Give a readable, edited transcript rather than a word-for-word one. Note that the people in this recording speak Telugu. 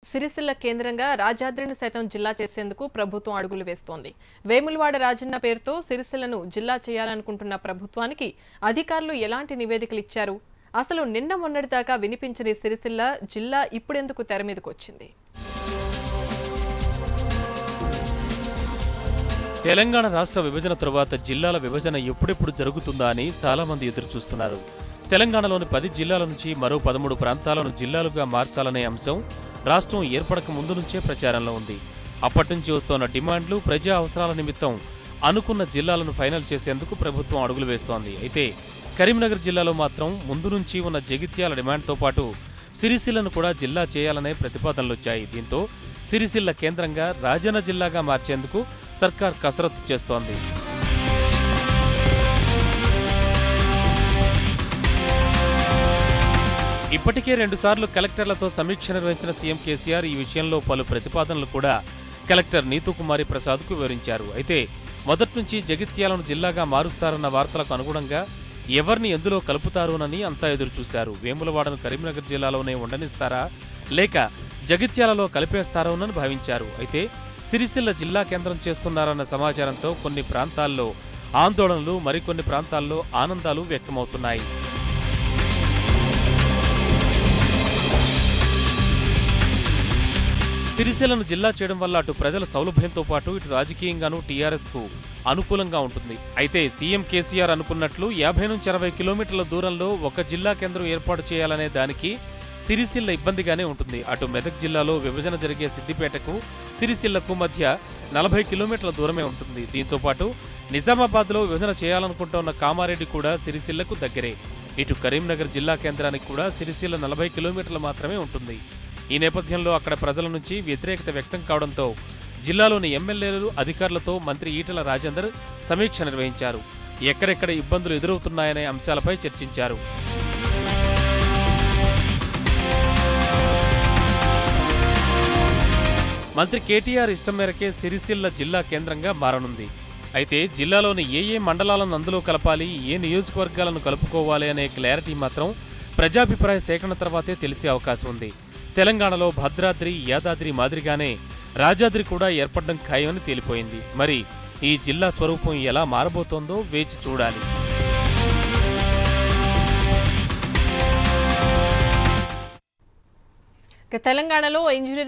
సిరిసిల్ల కేంద్రంగా రాజాద్రిని సైతం జిల్లా చేసేందుకు ప్రభుత్వం అడుగులు వేస్తోంది. వేములవాడ రాజన్న పేరుతో సిరిసిల్లను జిల్లా చేయాలనుకుంటున్న ప్రభుత్వానికి అధికారులు ఎలాంటి నివేదికలు ఇచ్చారు? అసలు నిన్న మొన్నటిదాకా వినిపించని సిరిసిల్ల జిల్లా ఇప్పుడెందుకు తెర మీదకు వచ్చింది? తెలంగాణ రాష్ట్ర విభజన తరువాత జిల్లాల విభజన ఎప్పుడెప్పుడు జరుగుతుందా అని చాలా మంది ఎదురుచూస్తున్నారు. తెలంగాణలోని 10 జిల్లాల నుంచి మరో 13 ప్రాంతాలను జిల్లాలుగా మార్చాలనే అంశం రాష్ట్రం ఏర్పడక ముందు నుంచే ప్రచారంలో ఉంది. అప్పటి నుంచి వస్తున్న డిమాండ్లు, ప్రజా అవసరాల నిమిత్తం అనుకున్న జిల్లాలను ఫైనల్ చేసేందుకు ప్రభుత్వం అడుగులు వేస్తోంది. అయితే కరీంనగర్ జిల్లాలో మాత్రం ముందు నుంచి ఉన్న జగిత్యాల డిమాండ్తో పాటు సిరిసిల్లను కూడా జిల్లా చేయాలనే ప్రతిపాదనలొచ్చాయి. దీంతో సిరిసిల్ల కేంద్రంగా రాజన్న జిల్లాగా మార్చేందుకు సర్కార్ కసరత్తు చేస్తోంది. ఇప్పటికే 2 సార్లు కలెక్టర్లతో సమీక్ష నిర్వహించిన సీఎం కేసీఆర్ ఈ విషయంలో పలు ప్రతిపాదనలు కూడా కలెక్టర్ నీతూకుమారి ప్రసాద్కు వివరించారు. అయితే మొదటి నుంచి జగిత్యాలను జిల్లాగా మారుస్తారన్న వార్తలకు అనుగుణంగా ఎవరిని ఎందులో కలుపుతారోనని అంతా ఎదురుచూశారు. వేములవాడను కరీంనగర్ జిల్లాలోనే ఉండనిస్తారా లేక జగిత్యాలలో కలిపేస్తారోనని భావించారు. అయితే సిరిసిల్ల జిల్లా కేంద్రం చేస్తున్నారన్న సమాచారంతో కొన్ని ప్రాంతాల్లో ఆందోళనలు, మరికొన్ని ప్రాంతాల్లో ఆనందాలు వ్యక్తమవుతున్నాయి. సిరిసిల్లను జిల్లా చేయడం వల్ల అటు ప్రజల సౌలభ్యంతో పాటు ఇటు రాజకీయంగానూ టీఆర్ఎస్కు అనుకూలంగా ఉంటుంది. అయితే సీఎం కేసీఆర్ అనుకున్నట్లు 50 నుంచి 60 కిలోమీటర్ల దూరంలో ఒక జిల్లా కేంద్రం ఏర్పాటు చేయాలనే దానికి సిరిసిల్ల ఇబ్బందిగానే ఉంటుంది. అటు మెదక్ జిల్లాలో విభజన జరిగే సిద్దిపేటకు సిరిసిల్లకు మధ్య 40 కిలోమీటర్ల దూరమే ఉంటుంది. దీంతో పాటు నిజామాబాద్లో విభజన చేయాలనుకుంటున్న కామారెడ్డి కూడా సిరిసిల్లకు దగ్గరే. ఇటు కరీంనగర్ జిల్లా కేంద్రానికి కూడా సిరిసిల్ల 40 కిలోమీటర్లు మాత్రమే ఉంటుంది. ఈ నేపథ్యంలో అక్కడ ప్రజల నుంచి వ్యతిరేకత వ్యక్తం కావడంతో జిల్లాలోని ఎమ్మెల్యేలు, అధికారులతో మంత్రి ఈటెల రాజేందర్ సమీక్ష నిర్వహించారు. ఎక్కడెక్కడ ఇబ్బందులు ఎదురవుతున్నాయనే అంశాలపై చర్చించారు. మంత్రి కేటీఆర్ ఇష్టం మేరకే సిరిసిల్ల జిల్లా కేంద్రంగా మారనుంది. అయితే జిల్లాలోని ఏ మండలాలను అందులో కలపాలి, ఏ నియోజకవర్గాలను కలుపుకోవాలి అనే క్లారిటీ మాత్రం ప్రజాభిప్రాయ సేకరణ తర్వాతే తెలిసే అవకాశం ఉంది. తెలంగాణలో భద్రాద్రి, యాదాద్రి మాదిరిగానే రాజాద్రి కూడా ఏర్పడడం ఖాయమని తేలిపోయింది. మరి ఈ జిల్లా స్వరూపం ఎలా మారబోతోందో వేచి చూడాలి. తెలంగాణలో ఇంజనీరింగ్